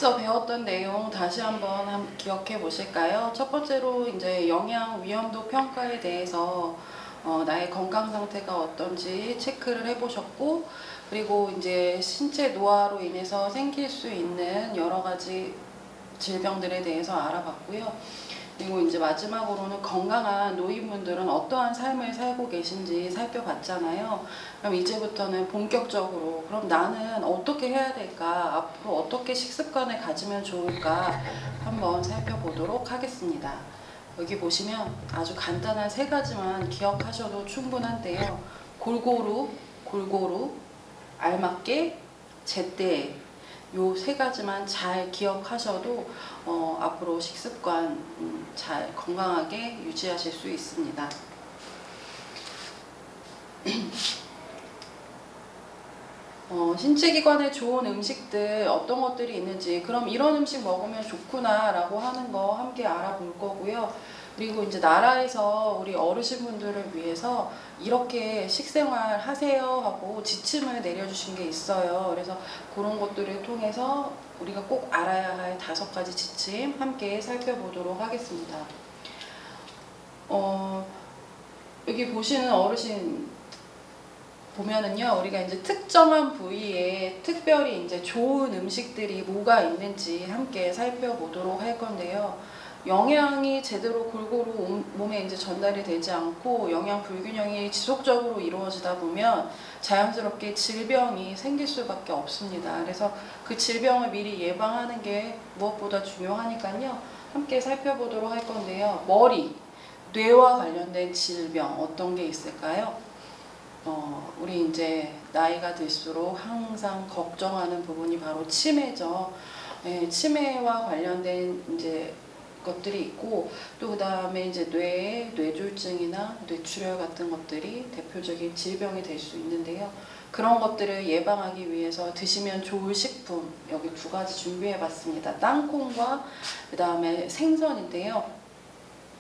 앞서 배웠던 내용 다시 한번 기억해 보실까요? 첫 번째로 이제 영양 위험도 평가에 대해서 나의 건강 상태가 어떤지 체크를 해 보셨고, 그리고 이제 신체 노화로 인해서 생길 수 있는 여러 가지 질병들에 대해서 알아봤고요. 그리고 이제 마지막으로는 건강한 노인분들은 어떠한 삶을 살고 계신지 살펴봤잖아요. 그럼 이제부터는 본격적으로 그럼 나는 어떻게 해야 될까? 앞으로 어떻게 식습관을 가지면 좋을까? 한번 살펴보도록 하겠습니다. 여기 보시면 아주 간단한 3가지만 기억하셔도 충분한데요. 골고루, 알맞게, 제때, 요 3가지만 잘 기억하셔도 앞으로 식습관 잘 건강하게 유지하실 수 있습니다. 신체기관에 좋은 음식들 어떤 것들이 있는지, 그럼 이런 음식 먹으면 좋구나 라고 하는 거 함께 알아볼 거고요. 그리고 이제 나라에서 우리 어르신분들을 위해서 이렇게 식생활 하세요 하고 지침을 내려주신 게 있어요. 그래서 그런 것들을 통해서 우리가 꼭 알아야 할 5가지 지침 함께 살펴보도록 하겠습니다. 여기 보시는 어르신 보면은요, 우리가 이제 특정한 부위에 특별히 이제 좋은 음식들이 뭐가 있는지 함께 살펴보도록 할 건데요. 영양이 제대로 골고루 몸에 이제 전달이 되지 않고 영양 불균형이 지속적으로 이루어지다 보면 자연스럽게 질병이 생길 수밖에 없습니다. 그래서 그 질병을 미리 예방하는 게 무엇보다 중요하니까요. 함께 살펴보도록 할 건데요. 머리, 뇌와 관련된 질병 어떤 게 있을까요? 우리 이제 나이가 들수록 항상 걱정하는 부분이 바로 치매죠. 치매와 관련된 이제 것들이 있고, 또 그 다음에 이제 뇌에 뇌졸중이나 뇌출혈 같은 것들이 대표적인 질병이 될 수 있는데요. 그런 것들을 예방하기 위해서 드시면 좋을 식품 여기 2가지 준비해 봤습니다. 땅콩과 그 다음에 생선인데요.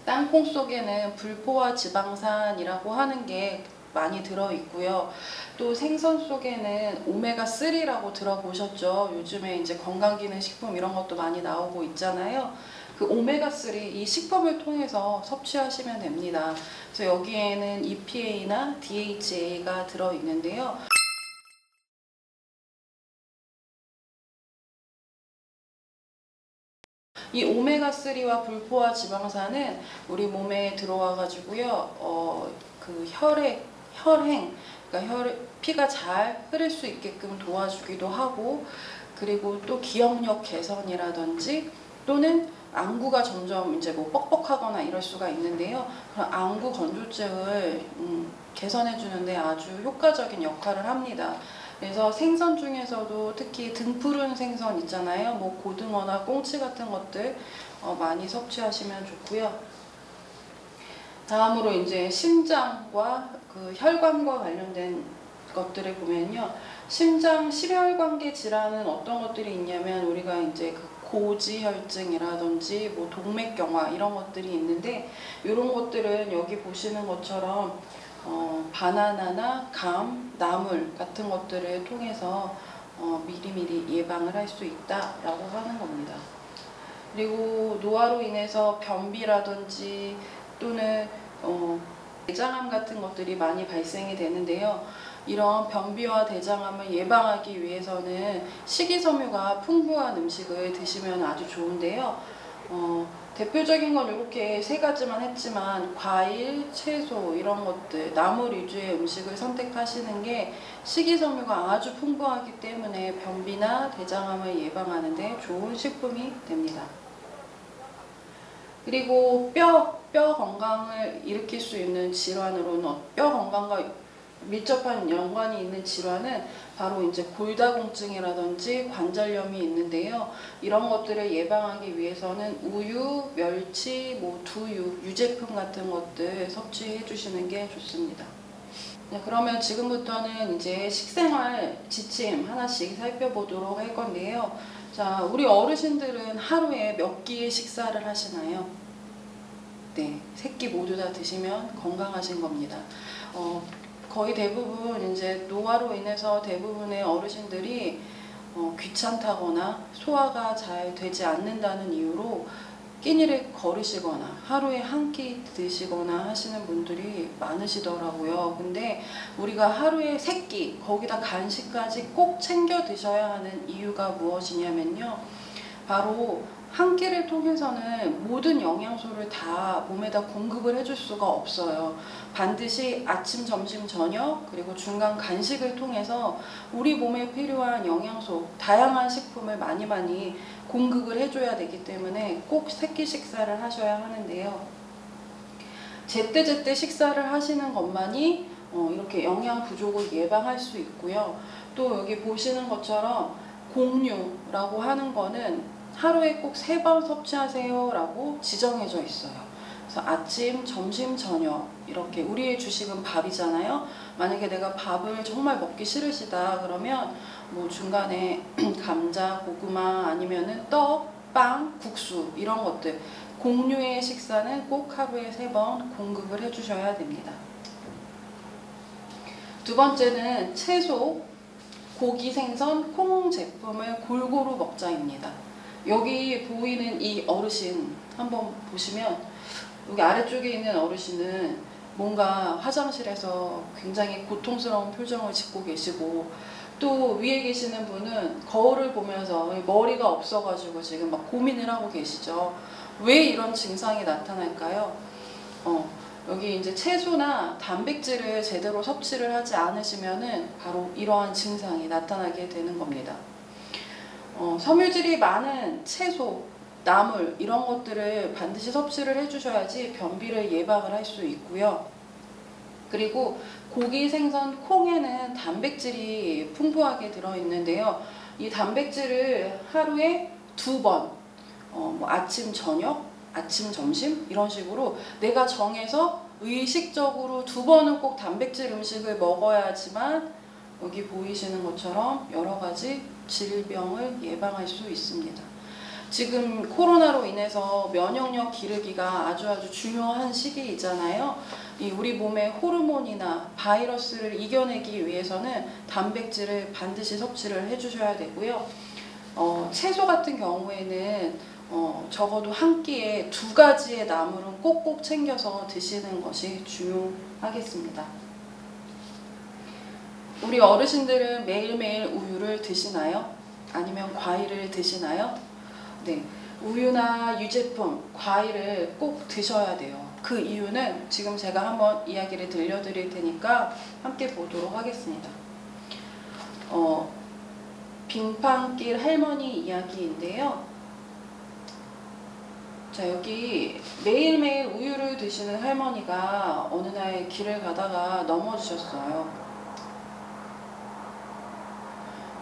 땅콩 속에는 불포화 지방산이라고 하는 게 많이 들어있고요. 또 생선 속에는 오메가3라고 들어보셨죠? 요즘에 이제 건강기능식품 이런 것도 많이 나오고 있잖아요. 그 오메가3 이 식품을 통해서 섭취하시면 됩니다. 그래서 여기에는 EPA나 DHA가 들어있는데요. 이 오메가3와 불포화 지방산은 우리 몸에 들어와 가지고요, 그 혈행, 그러니까 피가 잘 흐를 수 있게끔 도와주기도 하고, 그리고 또 기억력 개선이라든지 또는 안구가 점점 이제 뭐 뻑뻑하거나 이럴 수가 있는데요. 그런 안구 건조증을 개선해 주는데 아주 효과적인 역할을 합니다. 그래서 생선 중에서도 특히 등푸른 생선 있잖아요. 뭐 고등어나 꽁치 같은 것들 많이 섭취하시면 좋고요. 다음으로 이제 심장과 그 혈관과 관련된 것들을 보면요. 심장 심혈관계 질환은 어떤 것들이 있냐면 우리가 이제 그 고지혈증이라든지 뭐 동맥경화 이런 것들이 있는데, 이런 것들은 여기 보시는 것처럼 바나나나 감, 나물 같은 것들을 통해서 미리미리 예방을 할 수 있다라고 하는 겁니다. 그리고 노화로 인해서 변비라든지 또는 대장암 같은 것들이 많이 발생이 되는데요. 이런 변비와 대장암을 예방하기 위해서는 식이섬유가 풍부한 음식을 드시면 아주 좋은데요. 대표적인 건 이렇게 3가지만 했지만 과일, 채소 이런 것들, 나물 위주의 음식을 선택하시는 게 식이섬유가 아주 풍부하기 때문에 변비나 대장암을 예방하는 데 좋은 식품이 됩니다. 그리고 뼈 건강을 일으킬 수 있는 질환으로는 뼈 건강과 밀접한 연관이 있는 질환은 바로 이제 골다공증이라든지 관절염이 있는데요. 이런 것들을 예방하기 위해서는 우유, 멸치, 뭐 두유, 유제품 같은 것들 섭취해 주시는 게 좋습니다. 네, 그러면 지금부터는 이제 식생활 지침 하나씩 살펴보도록 할 건데요. 자, 우리 어르신들은 하루에 몇 끼의 식사를 하시나요? 네, 3끼 모두 다 드시면 건강하신 겁니다. 거의 대부분 이제 노화로 인해서 대부분의 어르신들이 귀찮다거나 소화가 잘 되지 않는다는 이유로 끼니를 거르시거나 하루에 한 끼 드시거나 하시는 분들이 많으시더라고요. 근데 우리가 하루에 3끼, 거기다 간식까지 꼭 챙겨 드셔야 하는 이유가 무엇이냐면요. 바로 한 끼를 통해서는 모든 영양소를 다 몸에다 공급을 해줄 수가 없어요. 반드시 아침, 점심, 저녁, 그리고 중간 간식을 통해서 우리 몸에 필요한 영양소, 다양한 식품을 많이 공급을 해줘야 되기 때문에 꼭 3끼 식사를 하셔야 하는데요. 제때제때 식사를 하시는 것만이 이렇게 영양 부족을 예방할 수 있고요. 또 여기 보시는 것처럼 공유라고 하는 거는 하루에 꼭 3번 섭취하세요 라고 지정해져 있어요. 그래서 아침, 점심, 저녁 이렇게 우리의 주식은 밥이잖아요. 만약에 내가 밥을 정말 먹기 싫으시다 그러면 뭐 중간에 감자, 고구마 아니면은 떡, 빵, 국수 이런 것들 공유의 식사는 꼭 하루에 3번 공급을 해주셔야 됩니다. 두 번째는 채소, 고기, 생선, 콩 제품을 골고루 먹자입니다. 여기 보이는 이 어르신 한번 보시면 여기 아래쪽에 있는 어르신은 뭔가 화장실에서 굉장히 고통스러운 표정을 짓고 계시고 또 위에 계시는 분은 거울을 보면서 머리가 없어가지고 지금 막 고민을 하고 계시죠. 왜 이런 증상이 나타날까요? 여기 이제 채소나 단백질을 제대로 섭취를 하지 않으시면은 바로 이러한 증상이 나타나게 되는 겁니다. 섬유질이 많은 채소, 나물 이런 것들을 반드시 섭취를 해주셔야지 변비를 예방을 할 수 있고요. 그리고 고기, 생선, 콩에는 단백질이 풍부하게 들어있는데요. 이 단백질을 하루에 2번, 뭐 아침, 저녁, 아침, 점심 이런 식으로 내가 정해서 의식적으로 2번은 꼭 단백질 음식을 먹어야지만 여기 보이시는 것처럼 여러 가지 질병을 예방할 수 있습니다. 지금 코로나로 인해서 면역력 기르기가 아주 중요한 시기이잖아요. 우리 몸의 호르몬이나 바이러스를 이겨내기 위해서는 단백질을 반드시 섭취를 해주셔야 되고요. 채소 같은 경우에는 적어도 한 끼에 2가지의 나물은 꼭꼭 챙겨서 드시는 것이 중요하겠습니다. 우리 어르신들은 매일매일 우유를 드시나요? 아니면 과일을 드시나요? 네, 우유나 유제품, 과일을 꼭 드셔야 돼요. 그 이유는 지금 제가 한번 이야기를 들려드릴 테니까 함께 보도록 하겠습니다. 빙판길 할머니 이야기인데요. 자, 여기 매일매일 우유를 드시는 할머니가 어느 날 길을 가다가 넘어지셨어요.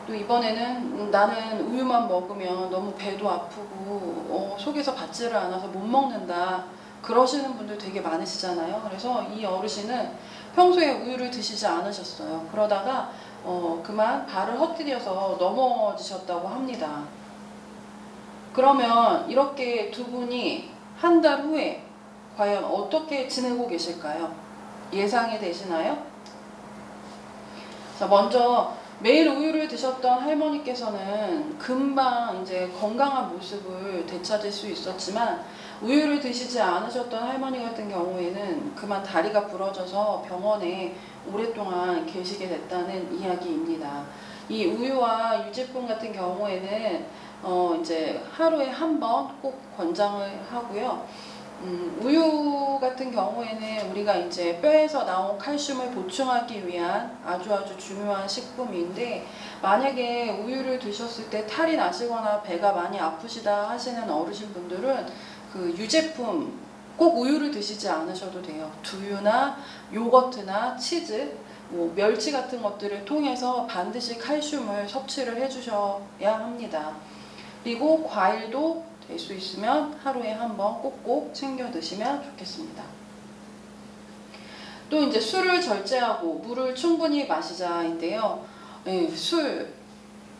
또 이번에는 나는 우유만 먹으면 너무 배도 아프고 속에서 받지를 않아서 못 먹는다 그러시는 분들 되게 많으시잖아요. 그래서 이 어르신은 평소에 우유를 드시지 않으셨어요. 그러다가 그만 발을 헛디뎌서 넘어지셨다고 합니다. 그러면 이렇게 두 분이 한 달 후에 과연 어떻게 지내고 계실까요? 예상이 되시나요? 자, 먼저 매일 우유를 드셨던 할머니께서는 금방 이제 건강한 모습을 되찾을 수 있었지만 우유를 드시지 않으셨던 할머니 같은 경우에는 그만 다리가 부러져서 병원에 오랫동안 계시게 됐다는 이야기입니다. 이 우유와 유제품 같은 경우에는 이제 하루에 한 번 꼭 권장을 하고요. 우유 같은 경우에는 우리가 이제 뼈에서 나온 칼슘을 보충하기 위한 아주 중요한 식품인데 만약에 우유를 드셨을 때 탈이 나시거나 배가 많이 아프시다 하시는 어르신분들은 그 유제품 꼭 우유를 드시지 않으셔도 돼요. 두유나 요거트나 치즈, 뭐 멸치 같은 것들을 통해서 반드시 칼슘을 섭취를 해주셔야 합니다. 그리고 과일도 될 수 있으면 하루에 한 번 꼭꼭 챙겨 드시면 좋겠습니다. 또 이제 술을 절제하고 물을 충분히 마시자인데요. 네, 술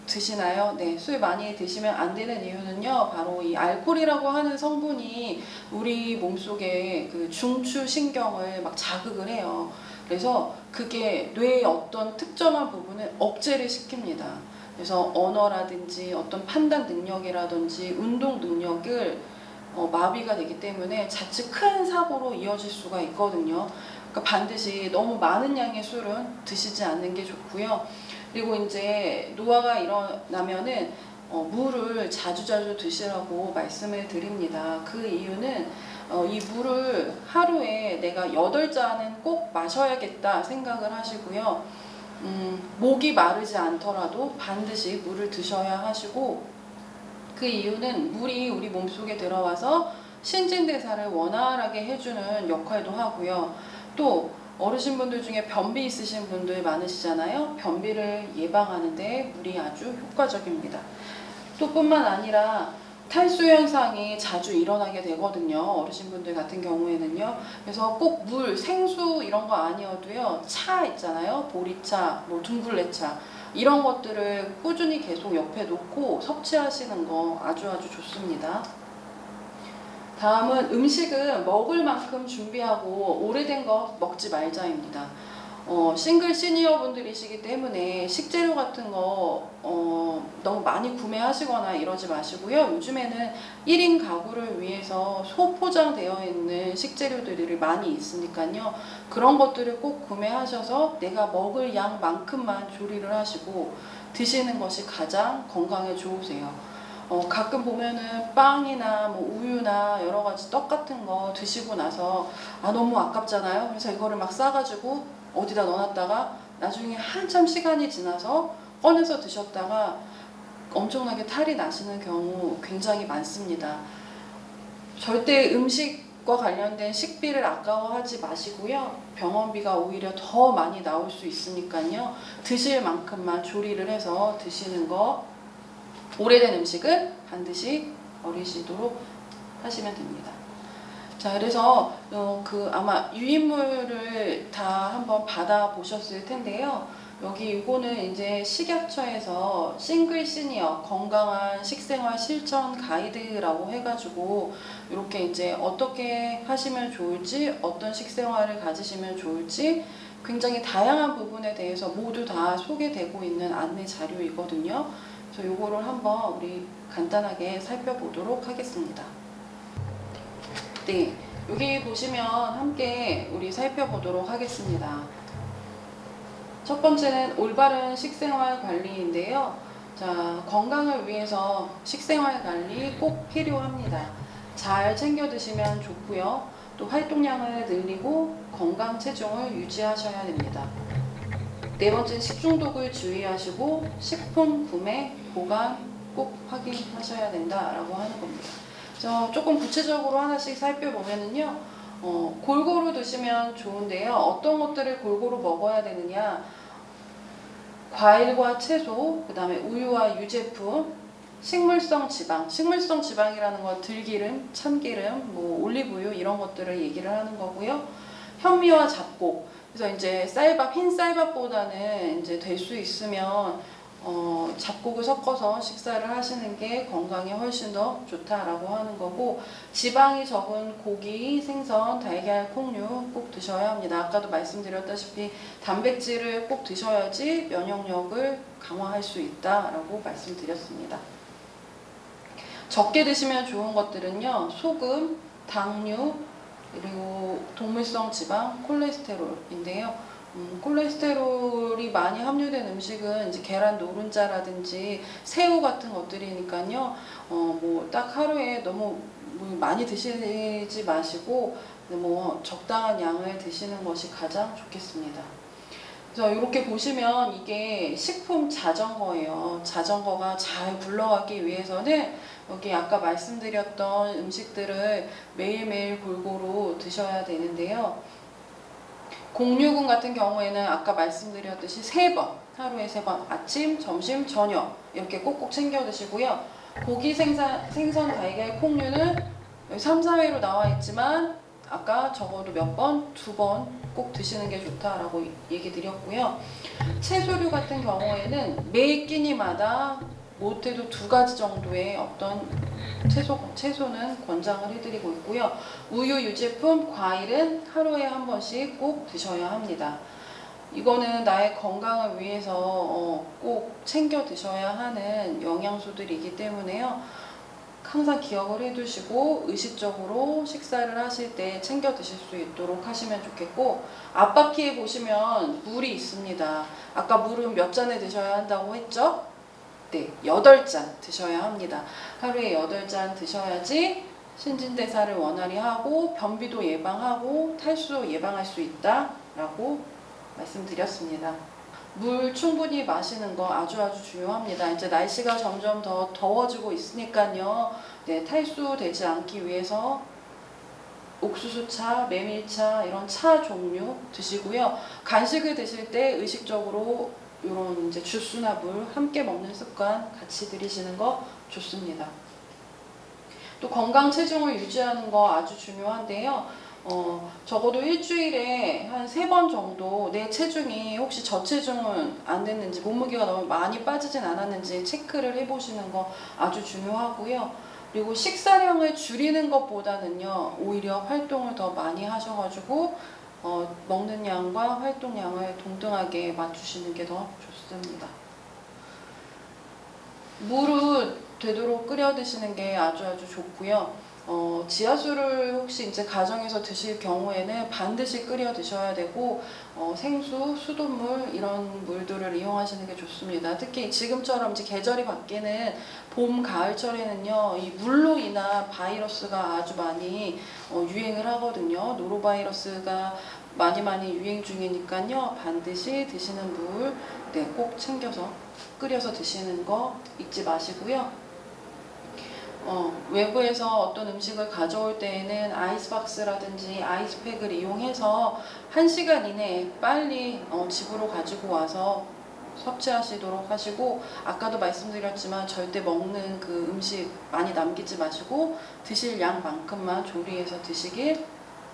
드시나요? 네, 술 많이 드시면 안 되는 이유는요. 바로 이 알코올이라고 하는 성분이 우리 몸속에 그 중추신경을 막 자극을 해요. 그래서 그게 뇌의 어떤 특정한 부분을 억제를 시킵니다. 그래서 언어라든지 어떤 판단 능력이라든지 운동 능력을 마비가 되기 때문에 자칫 큰 사고로 이어질 수가 있거든요. 그러니까 반드시 너무 많은 양의 술은 드시지 않는 게 좋고요. 그리고 이제 노화가 일어나면은 물을 자주자주 드시라고 말씀을 드립니다. 그 이유는 이 물을 하루에 내가 8잔은 꼭 마셔야겠다 생각을 하시고요. 목이 마르지 않더라도 반드시 물을 드셔야 하시고, 그 이유는 물이 우리 몸속에 들어와서 신진대사를 원활하게 해주는 역할도 하고요. 또 어르신분들 중에 변비 있으신 분들 많으시잖아요. 변비를 예방하는데 물이 아주 효과적입니다. 또 뿐만 아니라 탈수 현상이 자주 일어나게 되거든요. 어르신분들 같은 경우에는요. 그래서 꼭 물, 생수 이런 거 아니어도요. 차 있잖아요. 보리차, 뭐 둥글레차 이런 것들을 꾸준히 계속 옆에 놓고 섭취하시는 거 아주 좋습니다. 다음은 음식은 먹을 만큼 준비하고 오래된 거 먹지 말자입니다. 싱글 시니어 분들이시기 때문에 식재료 같은 거 너무 많이 구매하시거나 이러지 마시고요. 요즘에는 1인 가구를 위해서 소포장되어 있는 식재료들이 많이 있으니까요. 그런 것들을 꼭 구매하셔서 내가 먹을 양만큼만 조리를 하시고 드시는 것이 가장 건강에 좋으세요. 가끔 보면은 빵이나 뭐 우유나 여러 가지 떡 같은 거 드시고 나서 너무 아깝잖아요. 그래서 이거를 막 싸가지고 어디다 넣어놨다가 나중에 한참 시간이 지나서 꺼내서 드셨다가 엄청나게 탈이 나시는 경우 굉장히 많습니다. 절대 음식과 관련된 식비를 아까워하지 마시고요. 병원비가 오히려 더 많이 나올 수 있으니까요. 드실 만큼만 조리를 해서 드시는 거, 오래된 음식은 반드시 버리시도록 하시면 됩니다. 자, 그래서 아마 유인물을 다 한번 받아 보셨을 텐데요. 여기 이거는 이제 식약처에서 싱글 시니어 건강한 식생활 실천 가이드라고 해가지고 이렇게 이제 어떻게 하시면 좋을지, 어떤 식생활을 가지시면 좋을지 굉장히 다양한 부분에 대해서 모두 다 소개되고 있는 안내 자료이거든요. 그래서 요거를 한번 우리 간단하게 살펴보도록 하겠습니다. 네, 여기 보시면 함께 우리 살펴보도록 하겠습니다. 첫 번째는 올바른 식생활 관리인데요. 자, 건강을 위해서 식생활 관리 꼭 필요합니다. 잘 챙겨 드시면 좋고요. 또 활동량을 늘리고 건강 체중을 유지하셔야 됩니다. 네 번째는 식중독을 주의하시고 식품 구매, 보관 꼭 확인하셔야 된다라고 하는 겁니다. 그래서 조금 구체적으로 하나씩 살펴보면은요, 골고루 드시면 좋은데요. 어떤 것들을 골고루 먹어야 되느냐? 과일과 채소, 그 다음에 우유와 유제품, 식물성 지방. 식물성 지방이라는 건 들기름, 참기름, 뭐 올리브유 이런 것들을 얘기를 하는 거고요. 현미와 잡곡. 그래서 이제 쌀밥, 흰 쌀밥보다는 이제 될 수 있으면 잡곡을 섞어서 식사를 하시는 게 건강에 훨씬 더 좋다라고 하는 거고, 지방이 적은 고기, 생선, 달걀, 콩류 꼭 드셔야 합니다. 아까도 말씀드렸다시피 단백질을 꼭 드셔야지 면역력을 강화할 수 있다라고 말씀드렸습니다. 적게 드시면 좋은 것들은요, 소금, 당류, 그리고 동물성 지방, 콜레스테롤인데요. 콜레스테롤이 많이 함유된 음식은 이제 계란 노른자라든지 새우 같은 것들이니까요. 뭐 딱 하루에 너무 많이 드시지 마시고 뭐 적당한 양을 드시는 것이 가장 좋겠습니다. 그래서 이렇게 보시면 이게 식품 자전거예요. 자전거가 잘 굴러가기 위해서는 여기 아까 말씀드렸던 음식들을 매일매일 골고루 드셔야 되는데요. 공유근 같은 경우에는 아까 말씀드렸듯이 3번, 하루에 3번, 아침, 점심, 저녁 이렇게 꼭꼭 챙겨 드시고요. 고기, 생선, 달걀, 콩류는 3, 4회로 나와 있지만 아까 적어도 몇 번? 2번 꼭 드시는 게 좋다라고 얘기 드렸고요. 채소류 같은 경우에는 매 끼니마다 못해도 2가지 정도의 어떤 채소는 권장을 해드리고 있고요. 우유, 유제품, 과일은 하루에 한 번씩 꼭 드셔야 합니다. 이거는 나의 건강을 위해서 꼭 챙겨 드셔야 하는 영양소들이기 때문에요. 항상 기억을 해두시고 의식적으로 식사를 하실 때 챙겨 드실 수 있도록 하시면 좋겠고, 앞바퀴에 보시면 물이 있습니다. 아까 물은 몇 잔을 드셔야 한다고 했죠? 네, 8잔 드셔야 합니다. 하루에 8잔 드셔야지 신진대사를 원활히 하고 변비도 예방하고 탈수 예방할 수 있다라고 말씀드렸습니다. 물 충분히 마시는 거 아주 중요합니다. 이제 날씨가 점점 더 더워지고 있으니까요. 네, 탈수 되지 않기 위해서 옥수수차, 메밀차 이런 차 종류 드시고요. 간식을 드실 때 의식적으로 이런 이제 주스나 물 함께 먹는 습관 같이 들이시는 거 좋습니다. 또 건강 체중을 유지하는 거 아주 중요한데요. 적어도 일주일에 한 3번 정도 내 체중이 혹시 저체중은 안 됐는지, 몸무게가 너무 많이 빠지진 않았는지 체크를 해보시는 거 아주 중요하고요. 그리고 식사량을 줄이는 것보다는요, 오히려 활동을 더 많이 하셔가지고 먹는 양과 활동량을 동등하게 맞추시는 게 더 좋습니다. 물은 되도록 끓여 드시는 게 아주 좋고요. 지하수를 혹시 이제 가정에서 드실 경우에는 반드시 끓여 드셔야 되고, 생수, 수돗물 이런 물들을 이용하시는 게 좋습니다. 특히 지금처럼 이제 계절이 바뀌는 봄, 가을철에는요, 이 물로 인한 바이러스가 아주 많이 유행을 하거든요. 노로바이러스가 많이 유행 중이니까요. 반드시 드시는 물, 네, 꼭 챙겨서 끓여서 드시는 거 잊지 마시고요. 외부에서 어떤 음식을 가져올 때에는 아이스박스라든지 아이스팩을 이용해서 1시간 이내에 빨리 집으로 가지고 와서 섭취하시도록 하시고, 아까도 말씀드렸지만 절대 먹는 그 음식 많이 남기지 마시고 드실 양만큼만 조리해서 드시길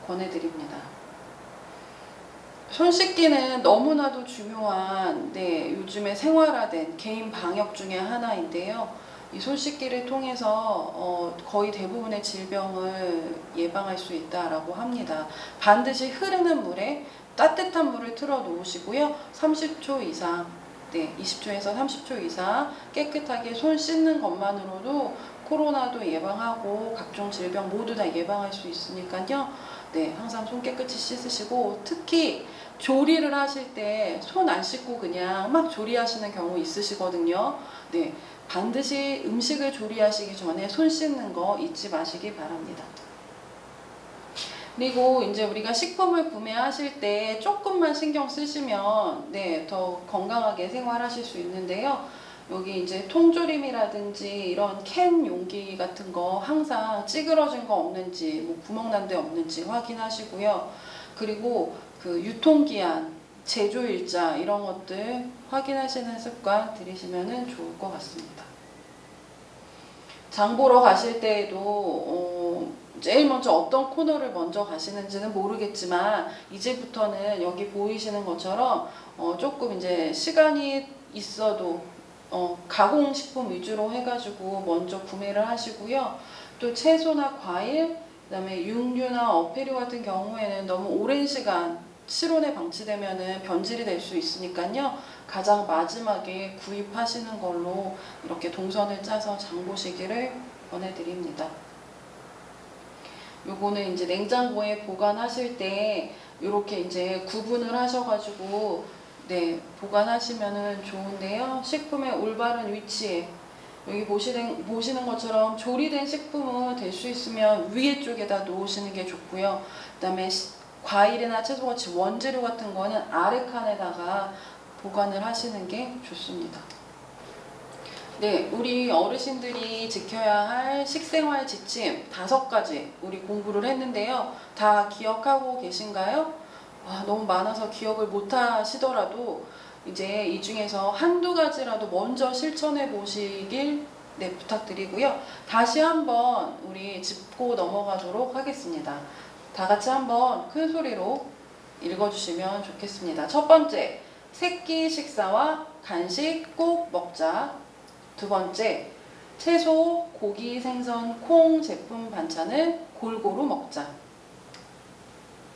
권해드립니다. 손 씻기는 너무나도 중요한, 네, 요즘에 생활화된 개인 방역 중에 하나인데요. 이 손 씻기를 통해서 거의 대부분의 질병을 예방할 수 있다라고 합니다. 반드시 흐르는 물에 따뜻한 물을 틀어 놓으시고요. 30초 이상, 네, 20초에서 30초 이상 깨끗하게 손 씻는 것만으로도 코로나도 예방하고 각종 질병 모두 다 예방할 수 있으니까요. 네, 항상 손 깨끗이 씻으시고, 특히 조리를 하실 때 손 안 씻고 그냥 막 조리하시는 경우 있으시거든요. 네, 반드시 음식을 조리하시기 전에 손 씻는 거 잊지 마시기 바랍니다. 그리고 이제 우리가 식품을 구매하실 때 조금만 신경 쓰시면, 네, 더 건강하게 생활하실 수 있는데요. 여기 이제 통조림이라든지 이런 캔 용기 같은 거 항상 찌그러진 거 없는지, 뭐 구멍 난 데 없는지 확인하시고요. 그리고 그 유통기한, 제조일자 이런 것들 확인하시는 습관 들이시면 좋을 것 같습니다. 장 보러 가실 때에도 제일 먼저 어떤 코너를 먼저 가시는지는 모르겠지만, 이제부터는 여기 보이시는 것처럼 조금 이제 시간이 있어도 가공식품 위주로 해가지고 먼저 구매를 하시고요. 또 채소나 과일, 그 다음에 육류나 어패류 같은 경우에는 너무 오랜 시간 실온에 방치되면 변질이 될 수 있으니까요. 가장 마지막에 구입하시는 걸로 이렇게 동선을 짜서 장 보시기를 권해드립니다. 요거는 이제 냉장고에 보관하실 때 이렇게 이제 구분을 하셔가지고, 네, 보관하시면 좋은데요. 식품의 올바른 위치에, 여기 보시는 것처럼 조리된 식품은 될 수 있으면 위에 쪽에다 놓으시는 게 좋고요. 그 다음에 과일이나 채소같이 원재료 같은 거는 아래 칸에다가 보관을 하시는 게 좋습니다. 네, 우리 어르신들이 지켜야 할 식생활 지침 5가지 우리 공부를 했는데요. 다 기억하고 계신가요? 너무 많아서 기억을 못 하시더라도 이제 이 중에서 한두 가지라도 먼저 실천해 보시길, 네, 부탁드리고요. 다시 한번 우리 짚고 넘어가도록 하겠습니다. 다 같이 한번 큰 소리로 읽어주시면 좋겠습니다. 첫 번째, 새끼 식사와 간식 꼭 먹자. 두 번째, 채소, 고기, 생선, 콩 제품 반찬을 골고루 먹자.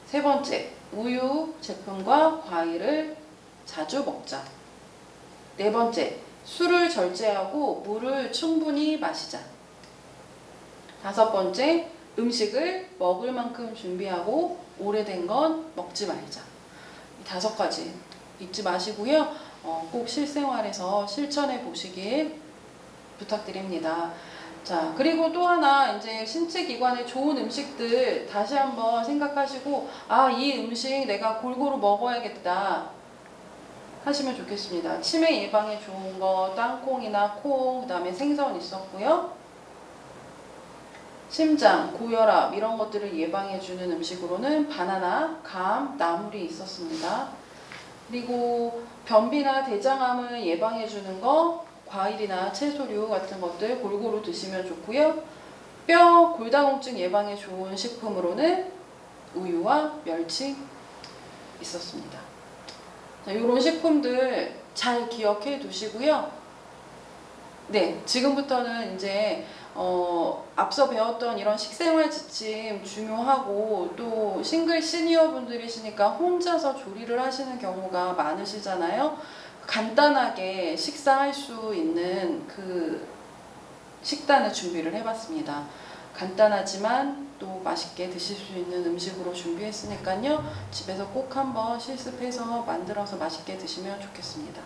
세 번째, 우유 제품과 과일을 자주 먹자. 네 번째, 술을 절제하고 물을 충분히 마시자. 다섯 번째, 음식을 먹을 만큼 준비하고 오래된 건 먹지 말자. 이 다섯 가지 잊지 마시고요. 꼭 실생활에서 실천해 보시길 부탁드립니다. 자, 그리고 또 하나 이제 신체 기관에 좋은 음식들 다시 한번 생각하시고, 아, 이 음식 내가 골고루 먹어야겠다 하시면 좋겠습니다. 치매 예방에 좋은 거 땅콩이나 콩, 그 다음에 생선 있었고요. 심장, 고혈압 이런 것들을 예방해주는 음식으로는 바나나, 감, 나물이 있었습니다. 그리고 변비나 대장암을 예방해주는 거 과일이나 채소류 같은 것들 골고루 드시면 좋고요. 뼈, 골다공증 예방에 좋은 식품으로는 우유와 멸치 있었습니다. 자, 이런 식품들 잘 기억해 두시고요. 네, 지금부터는 이제 앞서 배웠던 이런 식생활 지침 중요하고, 또 싱글 시니어 분들이시니까 혼자서 조리를 하시는 경우가 많으시잖아요. 간단하게 식사할 수 있는 그 식단을 준비를 해봤습니다. 간단하지만 또 맛있게 드실 수 있는 음식으로 준비했으니까요. 집에서 꼭 한번 실습해서 만들어서 맛있게 드시면 좋겠습니다.